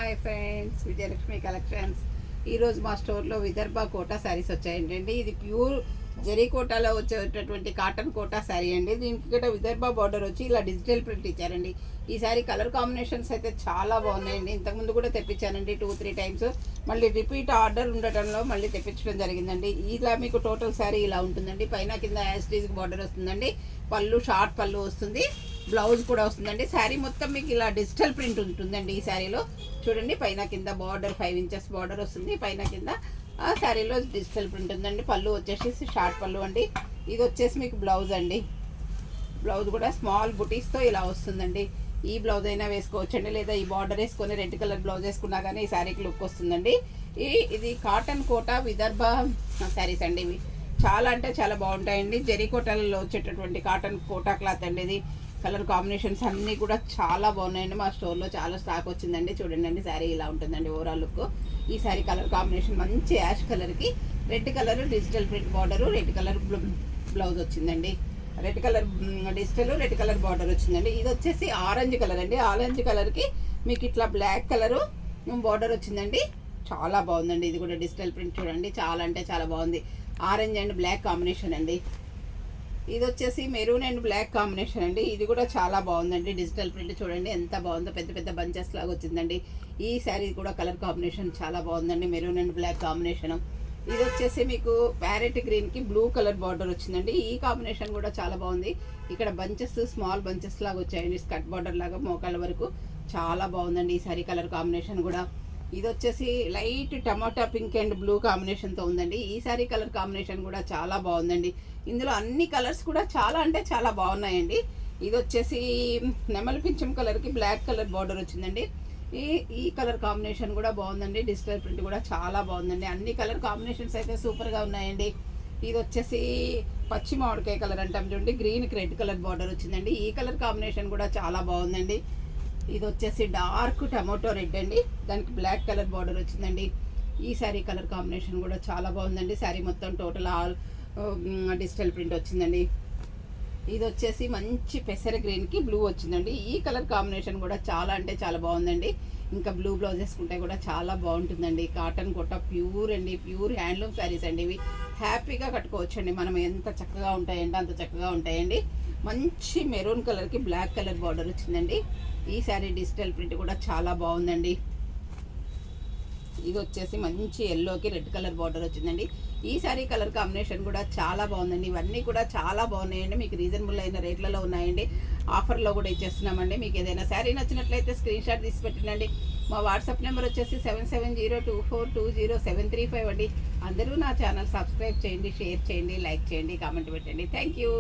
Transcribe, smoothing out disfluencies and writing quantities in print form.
Hi friends, Vijayalakshmi collections. ఈరోజు మా స్టోర్లో విదర్భ కోటా శారీస్ వచ్చాయండి. ఇది ప్యూర్ జరీ కోటాలో వచ్చేటటువంటి కాటన్ కోటా శారీ అండి. దీనికి కూడా విదర్భ బార్డర్ వచ్చి ఇలా డిజిటల్ ప్రింట్ ఇచ్చారండి. ఈ శారీ కలర్ కాంబినేషన్స్ అయితే చాలా బాగున్నాయండి. ఇంతకుముందు కూడా తెప్పించానండి 2-3 టైమ్స్. మళ్ళీ రిపీట్ ఆర్డర్ ఉండటంలో మళ్ళీ తెప్పించడం జరిగిందండి. ఇలా మీకు టోటల్ శారీ ఇలా ఉంటుందండి. పైన కింద యాస్టీజ్ బార్డర్ వస్తుందండి. పళ్ళు షార్ట్ పళ్ళు వస్తుంది, బ్లౌజ్ కూడా వస్తుందండి. శారీ మొత్తం మీకు ఇలా డిజిటల్ ప్రింట్ ఉంటుందండి. ఈ శారీలో చూడండి, పైన కింద బార్డర్ 5 ఇంచెస్ బార్డర్ వస్తుంది. పైన కింద ఆ శారీలో డిజిటల్ ప్రింట్ ఉందండి. పళ్ళు వచ్చేసి షార్ట్ పళ్ళు అండి. ఇది వచ్చేసి మీకు బ్లౌజ్ అండి. బ్లౌజ్ కూడా స్మాల్ బుటీస్తో ఇలా వస్తుందండి. ఈ బ్లౌజ్ అయినా వేసుకోవచ్చండి, లేదా ఈ బార్డర్ వేసుకొని రెడ్ కలర్ బ్లౌజ్ వేసుకున్నా కానీ ఈ శారీకి లుక్ వస్తుందండి. ఇది కాటన్ కోటా విదర్భ శారీస్ అండి. ఇవి చాలా అంటే చాలా బాగుంటాయండి. జరీ కోటాలలో వచ్చేటటువంటి కాటన్ కోటా క్లాత్ అండి. ఇది కలర్ కాంబినేషన్స్ అన్నీ కూడా చాలా బాగున్నాయండి. మా స్టోర్లో చాలా స్టాక్ వచ్చిందండి. చూడండి అండి, శారీ ఇలా ఉంటుందండి ఓవరాల్ లుక్. ఈ శారీ కలర్ కాంబినేషన్ మంచి యాష్ కలర్కి red colour digital print border, red colour blouse వచ్చిందండి. Red colour digital, red colour border వచ్చిందండి. ఇది వచ్చేసి ఆరెంజ్ కలర్ అండి. ఆరెంజ్ కలర్కి మీకు ఇట్లా బ్లాక్ కలరు బార్డర్ వచ్చిందండి. చాలా బాగుందండి. ఇది కూడా డిజిటల్ ప్రింట్ చూడండి, చాలా అంటే చాలా బాగుంది. ఆరెంజ్ అండ్ బ్లాక్ కాంబినేషన్ అండి. ఇది వచ్చేసి మెరూన్ అండ్ బ్లాక్ కాంబినేషన్ అండి. ఇది కూడా చాలా బాగుందండి. డిజిటల్ ప్రింట్ చూడండి ఎంత బాగుందో, పెద్ద పెద్ద బంచెస్ లాగా వచ్చిందండి. ఈ శారీ కూడా కలర్ కాంబినేషన్ చాలా బాగుందండి, మెరూన్ అండ్ బ్లాక్ కాంబినేషన్. ఇది వచ్చేసి మీకు ప్యారెట్ గ్రీన్కి బ్లూ కలర్ బార్డర్ వచ్చిందండి. ఈ కాంబినేషన్ కూడా చాలా బాగుంది. ఇక్కడ బంచెస్ స్మాల్ బంచెస్ లాగా వచ్చాయండి, స్కర్ట్ బార్డర్ లాగా మోకాళ్ళ వరకు. చాలా బాగుందండి ఈ శారీ కలర్ కాంబినేషన్ కూడా. ఇది వచ్చేసి light tomato pink and blue కాంబినేషన్తో ఉందండి. ఈ శారీ కలర్ కాంబినేషన్ కూడా చాలా బాగుందండి. ఇందులో అన్ని కలర్స్ కూడా చాలా అంటే చాలా బాగున్నాయండి. ఇది వచ్చేసి నెమలి పింఛం కలర్కి బ్లాక్ కలర్ బార్డర్ వచ్చిందండి. ఈ కలర్ కాంబినేషన్ కూడా బాగుందండి. డిజిటల్ ప్రింట్ కూడా చాలా బాగుందండి. అన్ని కలర్ కాంబినేషన్స్ అయితే సూపర్గా ఉన్నాయండి. ఇది వచ్చేసి పచ్చి మామిడికాయ కలర్ అంటాం చూడండి, గ్రీన్కి రెడ్ కలర్ బార్డర్ వచ్చిందండి. ఈ కలర్ కాంబినేషన్ కూడా చాలా బాగుందండి. ఇది వచ్చేసి డార్క్ టమాటో రెడ్ అండి, దానికి బ్లాక్ కలర్ బార్డర్ వచ్చిందండి. ఈ శారీ కలర్ కాంబినేషన్ కూడా చాలా బాగుందండి. శారీ మొత్తం టోటల్ ఆల్ డిజిటల్ ప్రింట్ వచ్చిందండి. ఇది వచ్చేసి మంచి పెసర గ్రీన్కి బ్లూ వచ్చిందండి. ఈ కలర్ కాంబినేషన్ కూడా చాలా అంటే చాలా బాగుందండి. ఇంకా బ్లూ బ్లౌజ్ వేసుకుంటే కూడా చాలా బాగుంటుందండి. కాటన్ కోట ప్యూర్ అండి, ప్యూర్ హ్యాండ్లూమ్ శారీస్ అండి. ఇవి హ్యాపీగా కట్టుకోవచ్చండి. మనం ఎంత చక్కగా ఉంటాయండి అంత చక్కగా ఉంటాయండి. మంచి మెరూన్ కలర్కి బ్లాక్ కలర్ బార్డర్ వచ్చిందండి. ఈ శారీ డిజిటల్ ప్రింట్ కూడా చాలా బాగుందండి. ఇది వచ్చేసి మంచి ఎల్లోకి రెడ్ కలర్ బార్డర్ వచ్చిందండి. ఈ శారీ కలర్ కాంబినేషన్ కూడా చాలా బాగుందండి. ఇవన్నీ కూడా చాలా బాగున్నాయండి. మీకు రీజనబుల్ అయిన రేట్లలో ఉన్నాయండి. ఆఫర్లో కూడా ఇచ్చేస్తున్నామండి. మీకు ఏదైనా శారీ నచ్చినట్లయితే స్క్రీన్ షాట్ తీసి పెట్టండి. మా వాట్సాప్ నెంబర్ వచ్చేసి 7702420735 అండి. అందరూ నా ఛానల్ సబ్స్క్రైబ్ చేయండి, షేర్ చేయండి, లైక్ చేయండి, కామెంట్ పెట్టండి. Thank you.